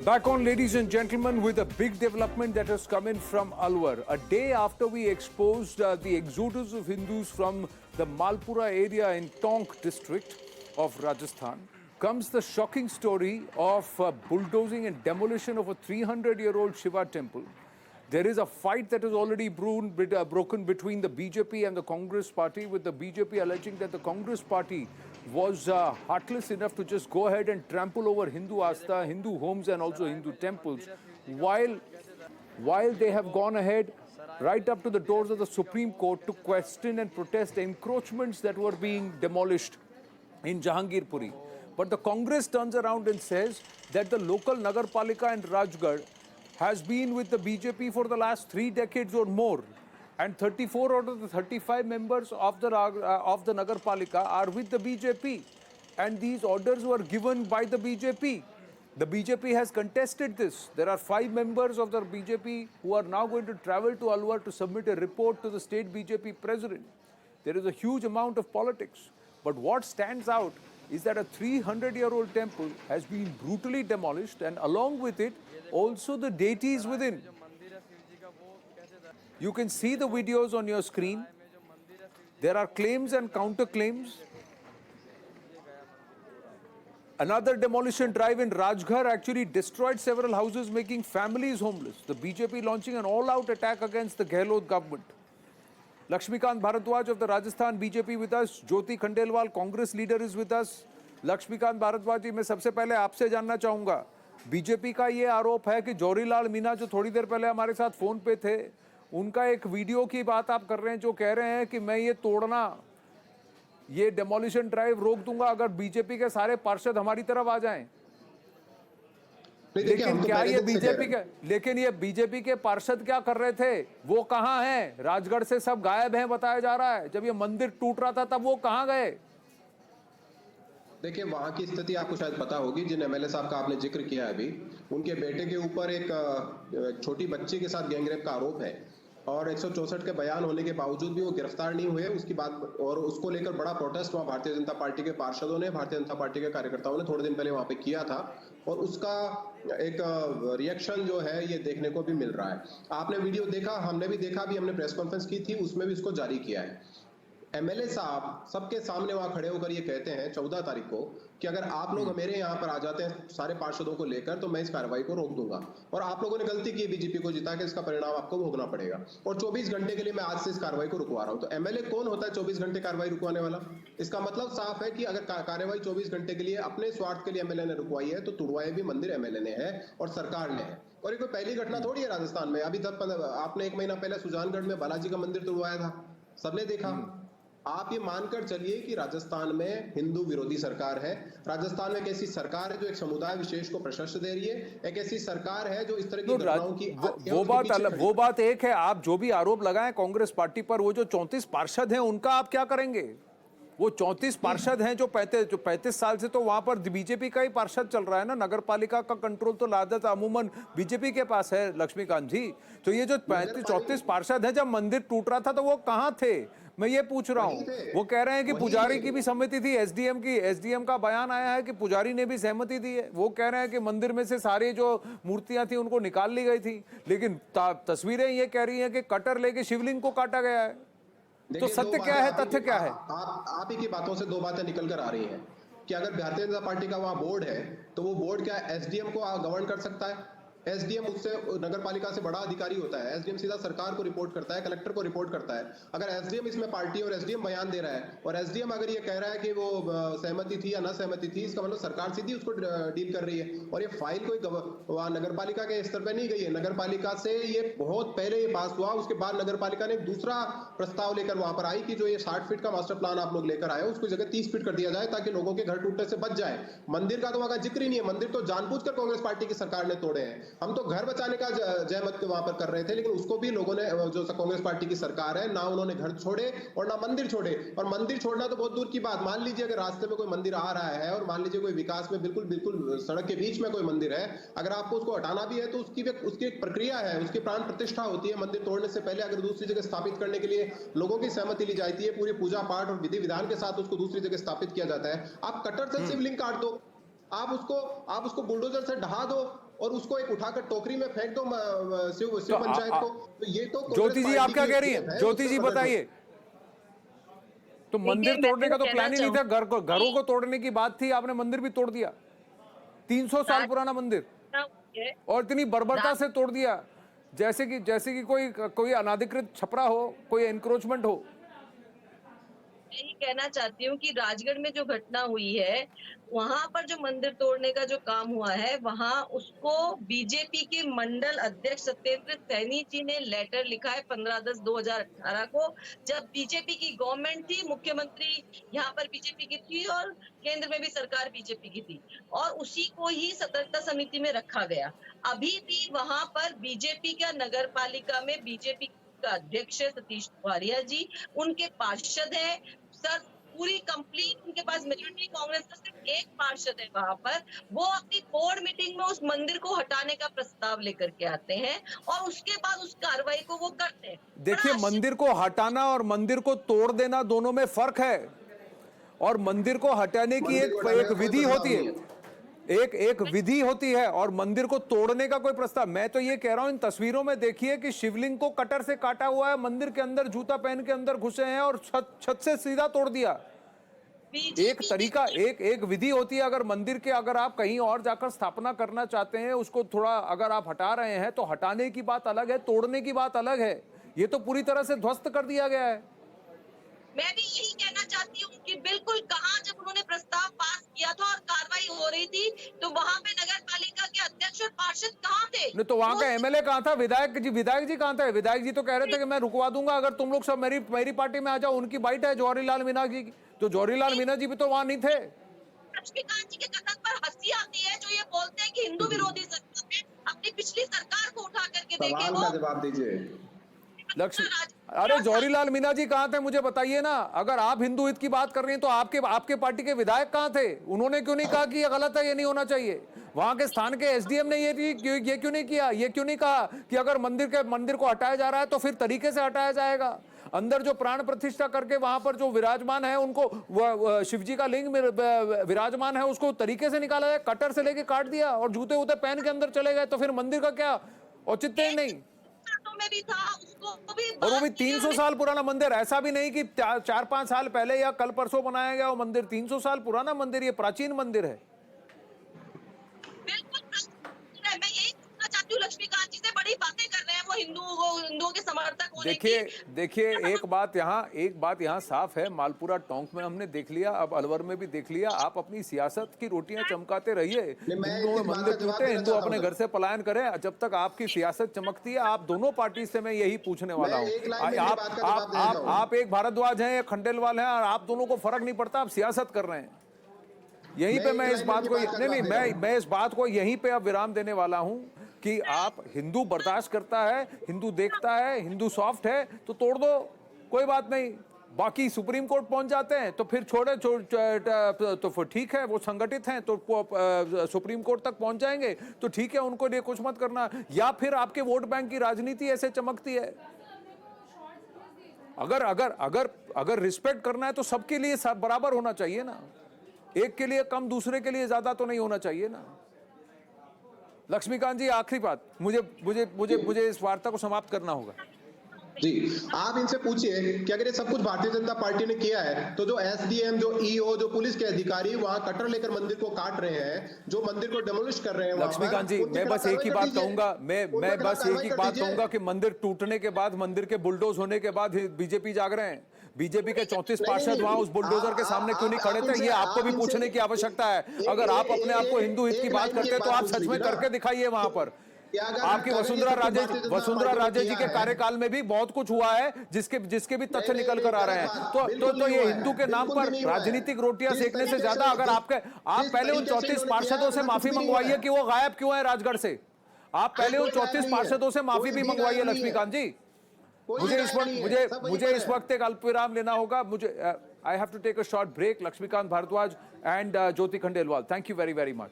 Back on, ladies and gentlemen, with a big development that has come in from Alwar. A day after we exposed the exodus of Hindus from the Malpura area in Tonk district of Rajasthan, comes the shocking story of bulldozing and demolition of a 300-year-old Shiva temple. There is a fight that has already broken between the BJP and the Congress party, with the BJP alleging that the Congress party was heartless enough to just go ahead and trample over Hindu Astha, Hindu homes and also Hindu temples, while they have gone ahead right up to the doors of the Supreme Court to question and protest the encroachments that were being demolished in Jahangirpuri. But the Congress turns around and says that the local Nagarpalika in Rajgarh has been with the BJP for the last 3 decades or more, and 34 out of the 35 members of the Nagarpalika are with the BJP, and these orders were given by the BJP. The BJP has contested this. There are 5 members of the BJP who are now going to travel to Alwar to submit a report to the state BJP president. There is a huge amount of politics. But what stands out is that a 300-year-old temple has been brutally demolished, and along with it, also the deities within. You can see the videos on your screen. There are claims and counterclaims. Another demolition drive in Rajgarh actually destroyed several houses, making families homeless. The BJP launching an all-out attack against the Gehlot government. Lakshmikant Bharadwaj of the Rajasthan BJP with us. Jyoti Khandelwal, Congress leader, is with us. Laxmikant Bhardwaj जी, मैं सबसे पहले आपसे जानना चाहूँगा, BJP का ये आरोप है कि जौहरीलाल मीना जो थोड़ी देर पहले हमारे साथ फ़ोन पे थे, उनका एक वीडियो की बात आप कर रहे हैं जो कह रहे हैं कि मैं ये डेमोलिशन ड्राइव रोक दूंगा अगर बीजेपी के सारे पार्षद हमारी तरफ आ जाएं। लेकिन क्या ये बीजेपी के पार्षद क्या कर रहे थे? वो कहाँ हैं? राजगढ़ से सब गायब हैं बताया जा रहा है। जब ये मंदिर टूट रहा था तब वो कहाँ गए? देखिए, वहां की स्थिति आपको शायद पता होगी। जिन एमएलए साहब का आपने जिक्र किया है अभी, उनके बेटे के ऊपर एक छोटी बच्ची के साथ गैंगरेप का आरोप है, और 164 के बयान होने के बावजूद भी वो गिरफ्तार नहीं हुए। उसकी बात, और उसको लेकर बड़ा प्रोटेस्ट वहाँ भारतीय जनता पार्टी के पार्षदों ने, भारतीय जनता पार्टी के कार्यकर्ताओं ने थोड़े दिन पहले वहाँ पे किया था, और उसका एक रिएक्शन जो है ये देखने को भी मिल रहा है। आपने वीडियो देखा, हमने भी देखा, भी हमने प्रेस कॉन्फ्रेंस की थी, उसमें भी इसको जारी किया है। एमएलए साहब सबके सामने वहां खड़े होकर ये कहते हैं 14 तारीख को कि अगर आप लोग मेरे यहाँ पर आ जाते हैं सारे पार्षदों को लेकर तो मैं इस कार्रवाई को रोक दूंगा, और आप लोगों ने गलती की बीजेपी को जिता के, इसका परिणाम आपको भोगना पड़ेगा, और 24 घंटे के लिए मैं आज से इस कार्रवाई को रुकवा रहा हूं। तो एमएलए कौन होता है 24 घंटे कार्रवाई रुकवाने वाला? इसका मतलब साफ है कि अगर कार्रवाई 24 घंटे के लिए अपने स्वार्थ के लिए एमएलए ने रुकवाई है तो तुड़वाए भी मंदिर एमएलए ने है और सरकार ने है। और ये कोई पहली घटना थोड़ी है राजस्थान में। अभी तक आपने 1 महीना पहले सुजानगढ़ में बालाजी का मंदिर तुड़वाया था, सबने देखा। आप ये मानकर चलिए कि राजस्थान में हिंदू विरोधी सरकार है। राजस्थान में एक ऐसी सरकार है जो एक समुदाय विशेष को प्रशस्त दे रही है। एक ऐसी सरकार है जो इस तरह की घटनाओं की वो बात एक है। आप जो भी आरोप लगाएं कांग्रेस पार्टी पर, वो जो 34 पार्षद हैं उनका आप क्या करेंगे? वो 34 पार्षद हैं जो 35 साल से तो वहां पर बीजेपी का ही पार्षद चल रहा है ना। नगर पालिका का कंट्रोल तो लादत अमूमन बीजेपी के पास है लक्ष्मीकांत जी। तो ये जो 34 पार्षद हैं, जब मंदिर टूट रहा था तो वो कहां थे, मैं ये पूछ रहा हूँ। वो कह रहे हैं कि पुजारी की भी सहमति थी, एसडीएम का बयान आया है कि पुजारी ने भी सहमति दी है। वो कह रहे हैं कि मंदिर में से सारी जो मूर्तियां थी उनको निकाल ली गई थी, लेकिन तस्वीरें ये कह रही हैं कि कटर लेके शिवलिंग को काटा गया है। तो सत्य क्या है, तथ्य क्या है? आप ही की बातों से 2 बातें निकल कर आ रही हैं कि अगर भारतीय जनता पार्टी का वहां बोर्ड है तो वो बोर्ड क्या एसडीएम को गवर्न कर सकता है? एसडीएम उससे नगर पालिका से बड़ा अधिकारी होता है। एसडीएम सीधा सरकार को रिपोर्ट करता है, कलेक्टर को रिपोर्ट करता है। अगर एसडीएम इसमें पार्टी और एसडीएम बयान दे रहा है और एसडीएम अगर ये कह रहा है कि वो सहमति थी या ना सहमति थी, इसका मतलब सरकार सीधी उसको डील कर रही है। और ये फाइल कोई वहां नगर पालिका के स्तर पर नहीं गई है। नगर पालिका से ये बहुत पहले ये पास हुआ, उसके बाद नगर पालिका ने एक दूसरा प्रस्ताव लेकर वहां पर आई कि जो ये 60 फीट का मास्टर प्लान आप लोग लेकर आए उसको जगह 30 फीट कर दिया जाए ताकि लोगों के घर टूटने से बच जाए। मंदिर का तो वहां का जिक्र ही नहीं है। मंदिर तो जानबूझकर कांग्रेस पार्टी की सरकार ने तोड़े हैं। हम तो घर बचाने का जयमत वहां पर कर रहे थे, लेकिन उसको भी लोगों ने, जो कांग्रेस पार्टी की सरकार है ना, उन्होंने घर छोड़े और ना मंदिर छोड़े। और मंदिर छोड़ना तो बहुत दूर की बात, मान लीजिए अगर रास्ते में कोई मंदिर आ रहा है और मान लीजिए कोई विकास में बिल्कुल सड़क के बीच में कोई मंदिर है, अगर आपको उसको हटाना भी है तो उसकी एक प्रक्रिया है, उसकी प्राण प्रतिष्ठा होती है। मंदिर तोड़ने से पहले अगर दूसरी जगह स्थापित करने के लिए लोगों की सहमति ली जाती है, पूरी पूजा पाठ और विधि विधान के साथ उसको दूसरी जगह स्थापित किया जाता है। आप कटर से शिवलिंग काट दो, आप उसको बुलडोजर से ढहा दो और उसको एक उठाकर टोकरी में फेंक दो शिव पंचायत को। तो ये तो ज्योति जी आप क्या कह रही हैं? ज्योति जी बताइए। तो मंदिर तोड़ने का तो प्लान ही नहीं था, घरों को तोड़ने की बात थी, आपने मंदिर भी तोड़ दिया। 300 साल पुराना मंदिर, और इतनी बर्बरता से तोड़ दिया जैसे कि कोई अनाधिकृत छपरा हो, कोई एनक्रोचमेंट हो। यही कहना चाहती हूँ कि राजगढ़ में जो घटना हुई है, वहां पर जो मंदिर तोड़ने का जो काम हुआ है, वहां उसको बीजेपी के मंडल अध्यक्ष सत्येंद्र सैनी जी ने लेटर लिखा है 15/10/2018 को, जब बीजेपी की गवर्नमेंट थी, मुख्यमंत्री यहाँ पर बीजेपी की थी और केंद्र में भी सरकार बीजेपी की थी, और उसी को ही सतर्कता समिति में रखा गया। अभी भी वहां पर बीजेपी का नगर पालिका में बीजेपी का अध्यक्ष है सतीश वारिया जी, उनके पार्षद है सर, पूरी कंप्लीट उनके पास मेजोरिटी कांग्रेस का सिर्फ एक पार्षद है वहां पर। वो अपनी बोर्ड मीटिंग में उस मंदिर को हटाने का प्रस्ताव लेकर के आते हैं और उसके बाद उस कार्रवाई को वो करते हैं। देखिए, मंदिर को हटाना और मंदिर को तोड़ देना दोनों में फर्क है, और मंदिर को हटाने की एक विधि होती है, एक विधि होती है, और मंदिर को तोड़ने का कोई प्रस्ताव। मैं तो ये कह रहा हूं, इन तस्वीरों में देखिए कि शिवलिंग को कटर से काटा हुआ है, मंदिर के अंदर जूता पहन के अंदर घुसे हैं और छत से सीधा तोड़ दिया। एक तरीका, एक विधि होती है। अगर मंदिर के अगर आप कहीं और जाकर स्थापना करना चाहते हैं, उसको थोड़ा अगर आप हटा रहे हैं तो हटाने की बात अलग है, तोड़ने की बात अलग है। ये तो पूरी तरह से ध्वस्त कर दिया गया है। मैं भी यही कहना चाहती हूँ कि बिल्कुल कहाँ जब उन्होंने प्रस्ताव पास किया था और कार्रवाई हो रही थी, तो वहां पे नगर पालिका के अध्यक्ष और पार्षद कहाँ थे? नहीं तो वहां का एमएलए कहाँ था? विधायक जी कहाँ थे? विधायक जी तो कह रहे थे कि मैं रुकवा दूंगा अगर तुम लोग सब मेरी पार्टी में आ जाओ। उनकी बाइट है जवाहरीलाल मीना जी की, तो जवाहरीलाल मीना जी भी तो वहां नहीं थे। लक्ष्मीकांत जी के कथन पर हंसी आती है, जो ये बोलते हैं कि हिंदू विरोधी सरकार है। अपनी पिछली सरकार को उठा करके देखे, सवाल का जवाब दीजिए। अरे जवाहरीलाल मीना जी कहाँ थे, मुझे बताइए ना। अगर आप हिंदू हित की बात कर रही हैं तो आपके पार्टी के विधायक कहाँ थे? उन्होंने क्यों नहीं कहा कि ये गलत है, ये नहीं होना चाहिए? वहां के स्थान के एसडीएम ने ये क्यों नहीं किया? ये क्यों नहीं कहा कि अगर मंदिर को हटाया जा रहा है तो फिर तरीके से हटाया जाएगा? अंदर जो प्राण प्रतिष्ठा करके वहां पर जो विराजमान है, उनको शिव जी का लिंग विराजमान है, उसको तरीके से निकाला जाए। कटर से लेके काट दिया और जूते वूते पहन के अंदर चले गए, तो फिर मंदिर का क्या औचित्य? नहीं। में भी था, उसको भी और वो भी 300 साल पुराना मंदिर, ऐसा भी नहीं कि 4-5 साल पहले या कल परसों बनाया गया वो मंदिर। 300 साल पुराना मंदिर, ये प्राचीन मंदिर है। बिल्कुल, मैं यही कहना चाहती हूँ, लक्ष्मीकांत जी से बड़ी बातें कर रहे हैं वो हिंदुओं के समर्थक होने की। देखिए एक बात यहाँ साफ है, मालपुरा टोंक में हमने देख लिया, अब अलवर में भी देख लिया। आप अपनी सियासत की रोटियां चमकाते रहिए, हिंदुओं में मंदिर टूटे, हिंदू अपने घर से पलायन करें। जब तक आपकी सियासत चमकती है, आप दोनों पार्टी से मैं यही पूछने वाला हूँ। आप एक भारद्वाज हैं, एक खंडेलवाल हैं, और आप दोनों को फर्क नहीं पड़ता, आप सियासत कर रहे हैं। यहीं पे मैं इस बात को मैं इस बात को यहीं पे अब विराम देने वाला हूं कि आप हिंदू बर्दाश्त करता है, हिंदू देखता है, हिंदू सॉफ्ट है तो तोड़ दो, कोई बात नहीं। बाकी सुप्रीम कोर्ट पहुंच जाते हैं तो फिर तो फिर ठीक है, वो संगठित हैं तो सुप्रीम कोर्ट तक पहुंच जाएंगे तो ठीक है, उनको लिए कुछ मत करना। या फिर आपके वोट बैंक की राजनीति ऐसे चमकती है। अगर रिस्पेक्ट करना है तो सबके लिए सब बराबर होना चाहिए ना, एक के लिए कम दूसरे के लिए ज्यादा तो नहीं होना चाहिए ना। लक्ष्मीकांत जी, आखिरी बात, मुझे इस वार्ता को समाप्त करना होगा। जी, आप इनसे पूछिए कि अगर ये सब कुछ भारतीय जनता पार्टी ने किया है तो जो एसडीएम, जो ईओ, जो पुलिस के अधिकारी वहां कटर लेकर मंदिर को काट रहे हैं, जो मंदिर को डेमोलिश कर रहे हैं, लक्ष्मीकांत जी मैं बस एक ही बात कहूंगा, मैं बस एक ही बात कहूंगा कि मंदिर टूटने के बाद, मंदिर के बुलडोज होने के बाद बीजेपी जाग रहे हैं। बीजेपी के 34 पार्षद वहां उस बुलडोजर के सामने क्यों नहीं खड़े थे, ये आपको भी पूछने की आवश्यकता है। अगर आप अपने आप को हिंदू हित की बात करते हैं तो आप सच में करके दिखाइए वहां पर। आपकी वसुंधरा राजे जी के कार्यकाल में भी बहुत कुछ हुआ है जिसके भी तथ्य निकल कर आ रहे हैं। तो ये हिंदू के नाम पर राजनीतिक रोटियां सेकने से ज्यादा, अगर आप पहले उन 34 पार्षदों से माफी मंगवाइए कि वो गायब क्यों है राजगढ़ से। आप पहले उन 34 पार्षदों से माफी भी मंगवाइए लक्ष्मीकांत जी। मुझे इस वक्त एक अल्पविराम लेना होगा। I have to take a short break. Laxmikant Bhardwaj and Jyoti Khandelwal, thank you very very much.